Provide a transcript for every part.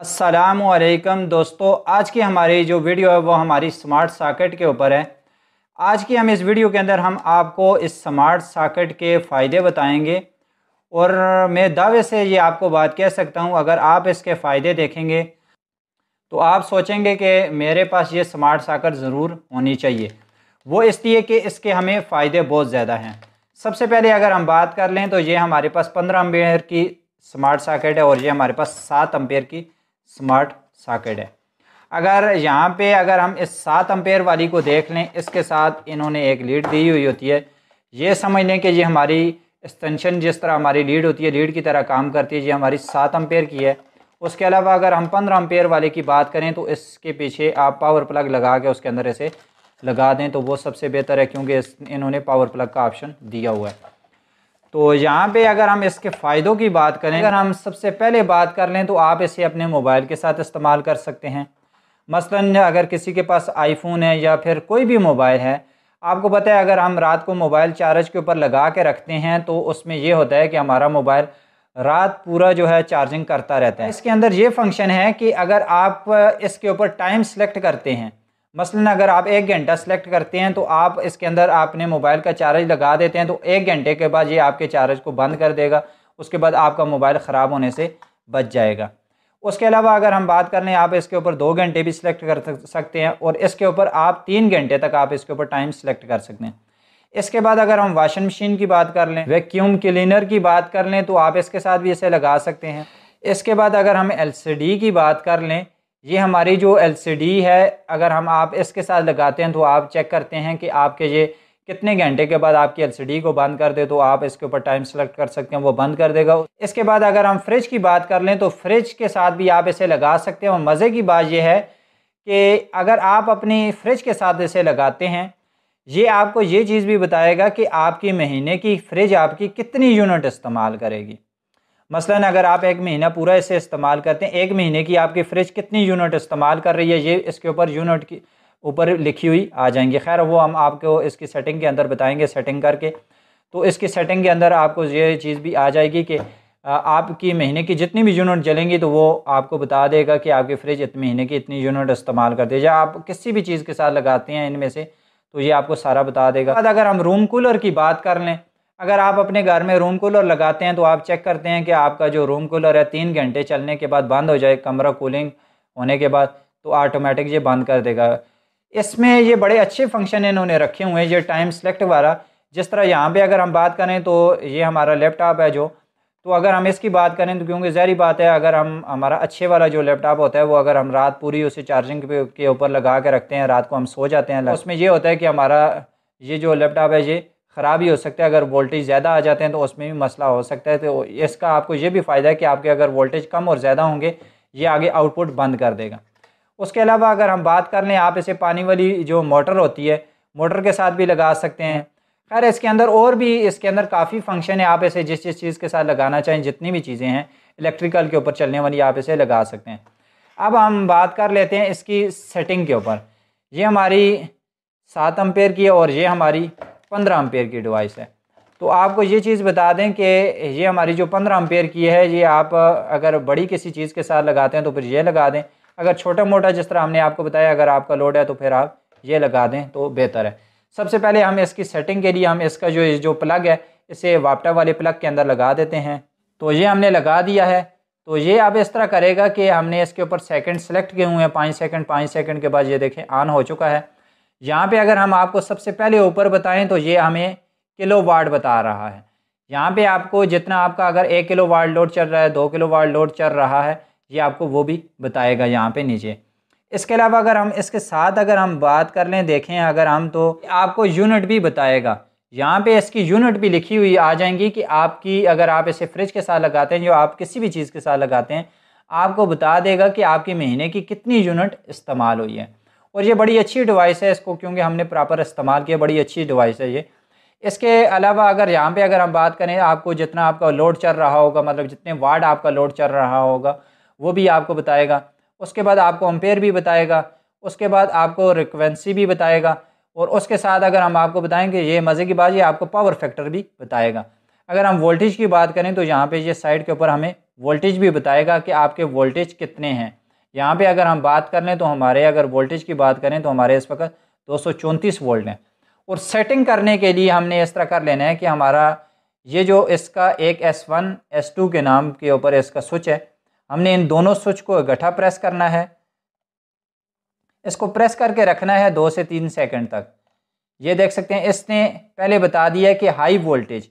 अस्सलामुअलैकुम दोस्तों, आज की हमारी जो वीडियो है वो हमारी स्मार्ट सॉकेट के ऊपर है। आज की हम इस वीडियो के अंदर हम आपको इस स्मार्ट सॉकेट के फ़ायदे बताएंगे और मैं दावे से ये आपको बात कह सकता हूँ, अगर आप इसके फ़ायदे देखेंगे तो आप सोचेंगे कि मेरे पास ये स्मार्ट सॉकेट ज़रूर होनी चाहिए। वो इसलिए कि इसके हमें फ़ायदे बहुत ज़्यादा हैं। सबसे पहले अगर हम बात कर लें तो ये हमारे पास 15 एम्पेयर की स्मार्ट सॉकेट है और ये हमारे पास 7 एम्पेयर की स्मार्ट सॉकेट है। अगर हम इस 7 एम्पेयर वाली को देख लें, इसके साथ इन्होंने एक लीड दी हुई होती है। ये समझ लें कि ये हमारी एक्सटेंशन जिस तरह हमारी लीड होती है, लीड की तरह काम करती है। ये हमारी 7 एम्पेयर की है। उसके अलावा अगर हम 15 एम्पेयर वाले की बात करें तो इसके पीछे आप पावर प्लग लगा के उसके अंदर ऐसे लगा दें तो वो सबसे बेहतर है, क्योंकि इन्होंने पावर प्लग का ऑप्शन दिया हुआ है। तो यहाँ पे अगर हम इसके फ़ायदों की बात करें, अगर हम सबसे पहले बात कर लें तो आप इसे अपने मोबाइल के साथ इस्तेमाल कर सकते हैं। मसलन अगर किसी के पास आईफोन है या फिर कोई भी मोबाइल है, आपको पता है अगर हम रात को मोबाइल चार्ज के ऊपर लगा के रखते हैं तो उसमें ये होता है कि हमारा मोबाइल रात पूरा जो है चार्जिंग करता रहता है। इसके अंदर ये फंक्शन है कि अगर आप इसके ऊपर टाइम सेलेक्ट करते हैं, मसलन अगर आप 1 घंटा सेलेक्ट करते हैं तो आप इसके अंदर आपने मोबाइल का चार्ज लगा देते हैं तो 1 घंटे के बाद ये आपके चार्ज को बंद कर देगा। उसके बाद आपका मोबाइल ख़राब होने से बच जाएगा। उसके अलावा अगर हम बात कर लें, आप इसके ऊपर 2 घंटे भी सिलेक्ट कर सकते हैं और इसके ऊपर आप 3 घंटे तक आप इसके ऊपर टाइम सेलेक्ट कर सकते हैं। इसके बाद अगर हम वॉशिंग मशीन की बात कर लें, वैक्यूम क्लीनर की बात कर लें तो आप इसके साथ भी इसे लगा सकते हैं। इसके बाद अगर हम LCD की बात कर लें, ये हमारी जो LCD है, अगर आप इसके साथ लगाते हैं तो आप चेक करते हैं कि आपके ये कितने घंटे के बाद आपकी LCD को बंद कर दे, तो आप इसके ऊपर टाइम सेलेक्ट कर सकते हैं, वो बंद कर देगा। इसके बाद अगर हम फ्रिज की बात कर लें तो फ्रिज के साथ भी आप इसे लगा सकते हैं। और मज़े की बात यह है कि अगर आप अपनी फ्रिज के साथ इसे लगाते हैं, ये आपको ये चीज़ भी बताएगा कि आपकी महीने की फ्रिज आपकी कितनी यूनिट इस्तेमाल करेगी। मसलन अगर आप 1 महीना पूरा इसे इस्तेमाल करते हैं, 1 महीने की आपकी फ्रिज कितनी यूनिट इस्तेमाल कर रही है, ये इसके ऊपर यूनिट की ऊपर लिखी हुई आ जाएंगी। खैर वो हम आपको इसकी सेटिंग के अंदर बताएंगे, सेटिंग करके। तो इसकी सेटिंग के अंदर आपको ये चीज़ भी आ जाएगी कि आपकी महीने की जितनी भी यूनिट जलेंगी तो वो आपको बता देगा कि आपकी फ्रिज इतने महीने की इतनी यूनिट इस्तेमाल करती है। या आप किसी भी चीज़ के साथ लगाते हैं इनमें से, तो ये आपको सारा बता देगा। अगर हम रूम कूलर की बात कर लें, अगर आप अपने घर में रूम कूलर लगाते हैं तो आप चेक करते हैं कि आपका जो रूम कूलर है 3 घंटे चलने के बाद बंद हो जाए, कमरा कूलिंग होने के बाद, तो ऑटोमेटिक ये बंद कर देगा। इसमें ये बड़े अच्छे फंक्शन इन्होंने रखे हुए हैं, ये टाइम सेलेक्ट वाला। जिस तरह यहाँ पे अगर हम बात करें तो ये हमारा लैपटॉप है जो, तो अगर हम इसकी बात करें तो क्योंकि ज़ाहिर बात है अगर हम हमारा अच्छे वाला जो लैपटॉप होता है वो अगर हम रात पूरी उसे चार्जिंग के ऊपर लगा के रखते हैं, रात को हम सो जाते हैं, उसमें ये होता है कि हमारा ये जो लैपटॉप है ये ख़राब ही हो सकता है। अगर वोल्टेज ज़्यादा आ जाते हैं तो उसमें भी मसला हो सकता है। तो इसका आपको ये भी फ़ायदा है कि आपके अगर वोल्टेज कम और ज़्यादा होंगे, ये आगे आउटपुट बंद कर देगा। उसके अलावा अगर हम बात कर लें, आप इसे पानी वाली जो मोटर होती है, मोटर के साथ भी लगा सकते हैं। खैर इसके अंदर और भी इसके अंदर काफ़ी फंक्शन है, आप इसे जिस चीज़ के साथ लगाना चाहें, जितनी भी चीज़ें हैं इलेक्ट्रिकल के ऊपर चलने वाली, आप इसे लगा सकते हैं। अब हम बात कर लेते हैं इसकी सेटिंग के ऊपर। ये हमारी 7 एम्पेयर की है और ये हमारी 15 एम्पेयर की डिवाइस है। तो आपको ये चीज़ बता दें कि ये हमारी जो 15 एम्पेयर की है, ये आप अगर बड़ी किसी चीज़ के साथ लगाते हैं तो फिर ये लगा दें। अगर छोटा मोटा जिस तरह हमने आपको बताया अगर आपका लोड है तो फिर आप ये लगा दें तो बेहतर है। सबसे पहले हम इसकी सेटिंग के लिए हम इसका जो प्लग है इसे वापटा वाले प्लग के अंदर लगा देते हैं। तो ये हमने लगा दिया है। तो ये अब इस तरह करेगा कि हमने इसके ऊपर सेकंड सेलेक्ट किए हुए हैं, 5 सेकंड, 5 सेकंड के बाद ये देखें ऑन हो चुका है। यहाँ पे अगर हम आपको सबसे पहले ऊपर बताएं तो ये हमें किलोवाट बता रहा है। यहाँ पे आपको जितना आपका अगर 1 किलोवाट लोड चल रहा है, 2 किलोवाट लोड चल रहा है, ये आपको वो भी बताएगा यहाँ पे नीचे। इसके अलावा अगर हम इसके साथ अगर हम बात कर लें, देखें अगर हम, तो आपको यूनिट भी बताएगा। यहाँ पे इसकी यूनिट भी लिखी हुई आ जाएंगी कि आपकी अगर आप इसे फ्रिज के साथ लगाते हैं, जो आप किसी भी चीज़ के साथ लगाते हैं, आपको बता देगा कि आपकी महीने की कितनी यूनिट इस्तेमाल हुई है। और ये बड़ी अच्छी डिवाइस है, इसको क्योंकि हमने प्रॉपर इस्तेमाल किया, बड़ी अच्छी डिवाइस है ये। इसके अलावा अगर यहाँ पे अगर हम बात करें, आपको जितना आपका लोड चल रहा होगा, मतलब जितने वाट आपका लोड चल रहा होगा वो भी आपको बताएगा। उसके बाद आपको एम्पेयर भी बताएगा। उसके बाद आपको फ्रीक्वेंसी भी बताएगा। और उसके साथ अगर हम आपको बताएंगे, ये मज़े की बात, ये आपको पावर फैक्टर भी बताएगा। अगर हम वोल्टेज की बात करें तो यहाँ पे ये साइड के ऊपर हमें वोल्टेज भी बताएगा कि आपके वोल्टेज कितने हैं। यहाँ पे अगर हम बात कर लें तो हमारे अगर वोल्टेज की बात करें तो हमारे इस वक्त 234 वोल्ट हैं। और सेटिंग करने के लिए हमने इस तरह कर लेना है कि हमारा ये जो इसका एक S1 S2 के नाम के ऊपर इसका स्विच है, हमने इन दोनों स्विच को इकट्ठा प्रेस करना है। इसको प्रेस करके रखना है 2 से 3 सेकंड तक। ये देख सकते हैं इसने पहले बता दिया है कि हाई वोल्टेज,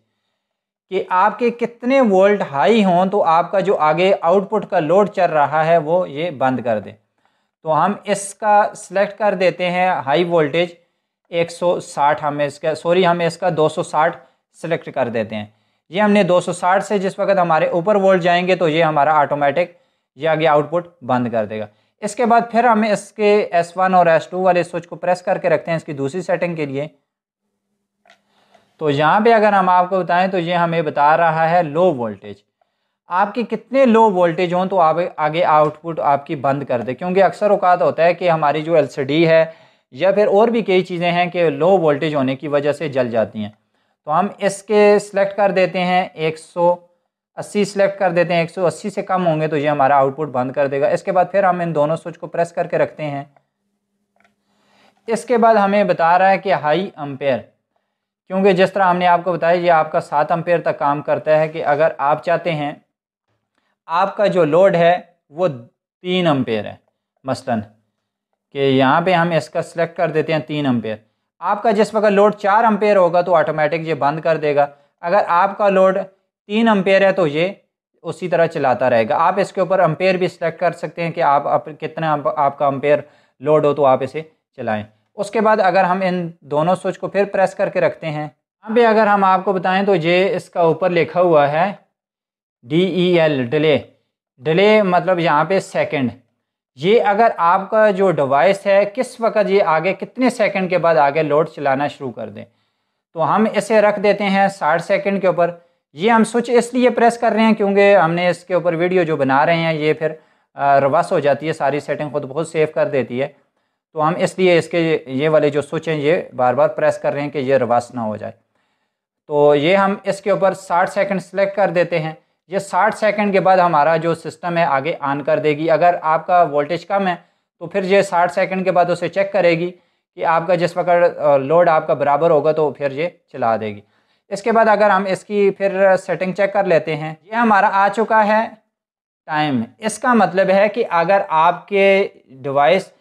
कि आपके कितने वोल्ट हाई हों तो आपका जो आगे आउटपुट का लोड चल रहा है वो ये बंद कर दे। तो हम इसका सिलेक्ट कर देते हैं हाई वोल्टेज 160, हम इसका 260 सिलेक्ट कर देते हैं। ये हमने 260 से जिस वक्त हमारे ऊपर वोल्ट जाएंगे तो ये हमारा ऑटोमेटिक ये आगे आउटपुट बंद कर देगा। इसके बाद फिर हम इसके S1 और S2 वाले स्विच को प्रेस करके रखते हैं इसकी दूसरी सेटिंग के लिए। तो यहाँ पे अगर हम आपको बताएं तो ये हमें बता रहा है लो वोल्टेज। आपके कितने लो वोल्टेज हों तो आप आगे आउटपुट आपकी बंद कर दे, क्योंकि अक्सर औकात होता है कि हमारी जो LCD है या फिर और भी कई चीज़ें हैं कि लो वोल्टेज होने की वजह से जल जाती हैं। तो हम इसके सिलेक्ट कर देते हैं 180 सिलेक्ट कर देते हैं। 180 से कम होंगे तो ये हमारा आउटपुट बंद कर देगा। इसके बाद फिर हम इन दोनों स्विच को प्रेस करके रखते हैं। इसके बाद हमें बता रहा है कि हाई एम्पेयर, क्योंकि जिस तरह हमने आपको बताया ये आपका 7 एम्पेयर तक काम करता है, कि अगर आप चाहते हैं आपका जो लोड है वो 3 एम्पेयर है मसलन, कि यहाँ पे हम इसका सिलेक्ट कर देते हैं 3 एम्पेयर। आपका जिस वक्त लोड 4 एम्पेयर होगा तो ऑटोमेटिक ये बंद कर देगा। अगर आपका लोड 3 एम्पेयर है तो ये उसी तरह चलाता रहेगा। आप इसके ऊपर एम्पेयर भी सिलेक्ट कर सकते हैं कि आप कितना आपका एम्पेयर लोड हो तो आप इसे चलाएं। उसके बाद अगर हम इन दोनों स्विच को फिर प्रेस करके रखते हैं, यहाँ पे अगर हम आपको बताएं तो ये इसका ऊपर लिखा हुआ है DEL डिले मतलब यहाँ पे सेकंड। ये अगर आपका जो डिवाइस है किस वक्त ये आगे कितने सेकंड के बाद आगे लोड चलाना शुरू कर दें, तो हम इसे रख देते हैं 60 सेकंड के ऊपर। ये हम स्विच इसलिए प्रेस कर रहे हैं क्योंकि हमने इसके ऊपर वीडियो जो बना रहे हैं ये फिर रिवर्स हो जाती है, सारी सेटिंग खुद बहुत सेव कर देती है। तो हम इसलिए इसके ये वाले जो स्विच हैं ये बार बार प्रेस कर रहे हैं कि ये रिवर्स ना हो जाए। तो ये हम इसके ऊपर 60 सेकंड सेलेक्ट कर देते हैं। ये 60 सेकंड के बाद हमारा जो सिस्टम है आगे ऑन कर देगी। अगर आपका वोल्टेज कम है तो फिर ये 60 सेकंड के बाद उसे चेक करेगी कि आपका जिस वक्त लोड आपका बराबर होगा तो फिर ये चला देगी। इसके बाद अगर हम इसकी फिर सेटिंग चेक कर लेते हैं, ये हमारा आ चुका है टाइम। इसका मतलब है कि अगर आपके डिवाइस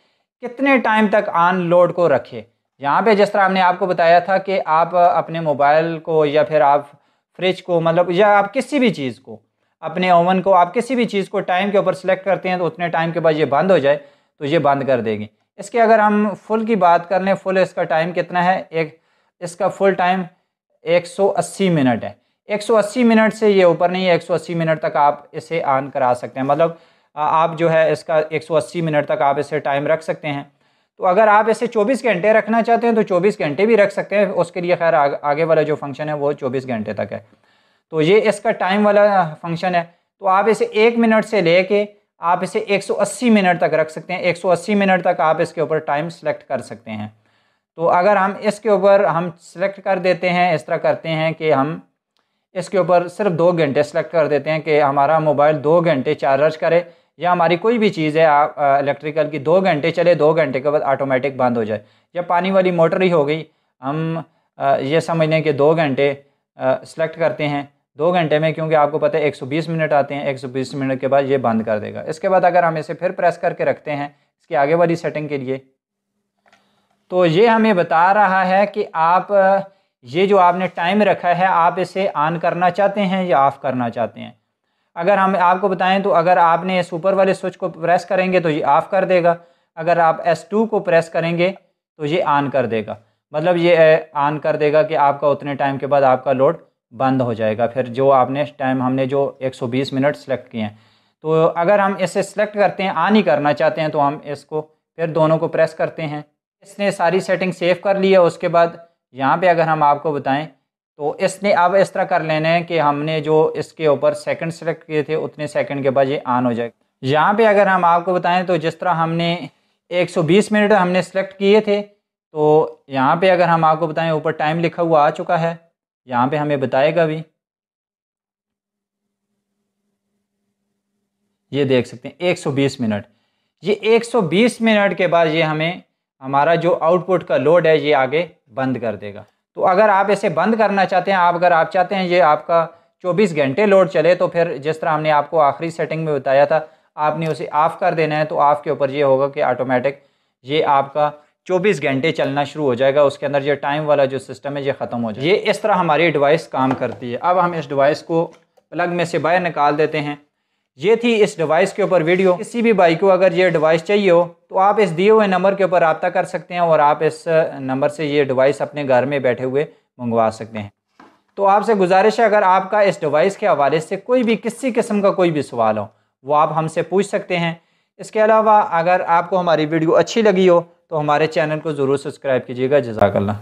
कितने टाइम तक ऑन लोड को रखे। यहाँ पे जिस तरह हमने आपको बताया था कि आप अपने मोबाइल को या फिर आप फ्रिज को मतलब या आप किसी भी चीज़ को, अपने ओवन को, आप किसी भी चीज़ को टाइम के ऊपर सेलेक्ट करते हैं तो उतने टाइम के बाद ये बंद हो जाए तो ये बंद कर देगी। इसके अगर हम फुल की बात कर लें, फुल इसका टाइम कितना है, इसका फुल टाइम 180 मिनट है। 180 मिनट से ये ऊपर नहीं है, 180 मिनट तक आप इसे ऑन करा सकते हैं। मतलब आप जो है इसका 180 मिनट तक आप इसे टाइम रख सकते हैं। तो अगर आप इसे 24 घंटे रखना चाहते हैं तो 24 घंटे भी रख सकते हैं। उसके लिए खैर आगे वाला जो फंक्शन है वो 24 घंटे तक है। तो ये इसका टाइम वाला फंक्शन है। तो आप इसे 1 मिनट से लेके आप इसे 180 मिनट तक रख सकते हैं। 180 मिनट तक आप इसके ऊपर टाइम सेलेक्ट कर सकते हैं। तो अगर हम इसके ऊपर हम सेलेक्ट कर देते हैं, इस तरह करते हैं कि हम इसके ऊपर सिर्फ 2 घंटे सेलेक्ट कर देते हैं कि हमारा मोबाइल 2 घंटे चार्ज करे, या हमारी कोई भी चीज़ है इलेक्ट्रिकल की 2 घंटे चले, 2 घंटे के बाद ऑटोमेटिक बंद हो जाए। या पानी वाली मोटर ही हो गई, हम ये समझ लें कि 2 घंटे सेलेक्ट करते हैं। 2 घंटे में क्योंकि आपको पता है 120 मिनट आते हैं, 120 मिनट के बाद ये बंद कर देगा। इसके बाद अगर हम इसे फिर प्रेस करके रखते हैं इसकी आगे वाली सेटिंग के लिए, तो ये हमें बता रहा है कि आप ये जो आपने टाइम रखा है आप इसे ऑन करना चाहते हैं या ऑफ़ करना चाहते हैं। अगर हम आपको बताएं तो अगर आपने इस ऊपर वाले स्विच को प्रेस करेंगे तो ये ऑफ़ कर देगा। अगर आप S2 को प्रेस करेंगे तो ये ऑन कर देगा। मतलब ये ऑन कर देगा कि आपका उतने टाइम के बाद आपका लोड बंद हो जाएगा। फिर जो आपने टाइम हमने जो 120 मिनट सेलेक्ट किए हैं, तो अगर हम इसे सेलेक्ट करते हैं ऑन ही करना चाहते हैं तो हम इसको फिर दोनों को प्रेस करते हैं। इसने सारी सेटिंग सेव कर ली है। उसके बाद यहाँ पे अगर हम आपको बताएं तो इसने अब इस तरह कर लेना है कि हमने जो इसके ऊपर सेकंड सेलेक्ट किए थे उतने सेकंड के बाद ये ऑन हो जाएगा। यहाँ पे अगर हम आपको बताएं तो जिस तरह हमने 120 मिनट हमने सेलेक्ट किए थे, तो यहाँ पे अगर हम आपको बताएं ऊपर टाइम लिखा हुआ आ चुका है, यहाँ पे हमें बताएगा भी। ये देख सकते हैं 120 मिनट। ये 120 मिनट के बाद ये हमें हमारा जो आउटपुट का लोड है ये आगे बंद कर देगा। तो अगर आप इसे बंद करना चाहते हैं, अगर आप चाहते हैं ये आपका 24 घंटे लोड चले, तो फिर जिस तरह हमने आपको आखिरी सेटिंग में बताया था, आपने उसे ऑफ़ कर देना है। तो ऑफ़ के ऊपर ये होगा कि ऑटोमेटिक ये आपका 24 घंटे चलना शुरू हो जाएगा। उसके अंदर ये टाइम वाला जो सिस्टम है ये ख़त्म हो जाएगा। ये इस तरह हमारी डिवाइस काम करती है। अब हम इस डिवाइस को प्लग में से बाहर निकाल देते हैं। ये थी इस डिवाइस के ऊपर वीडियो। किसी भी भाई को अगर ये डिवाइस चाहिए हो तो आप इस दिए हुए नंबर के ऊपर रब्ता कर सकते हैं और आप इस नंबर से ये डिवाइस अपने घर में बैठे हुए मंगवा सकते हैं। तो आपसे गुजारिश है, अगर आपका इस डिवाइस के हवाले से कोई भी किसी किस्म का कोई भी सवाल हो वो आप हमसे पूछ सकते हैं। इसके अलावा अगर आपको हमारी वीडियो अच्छी लगी हो तो हमारे चैनल को ज़रूर सब्सक्राइब कीजिएगा। जज़ाकल्लाह।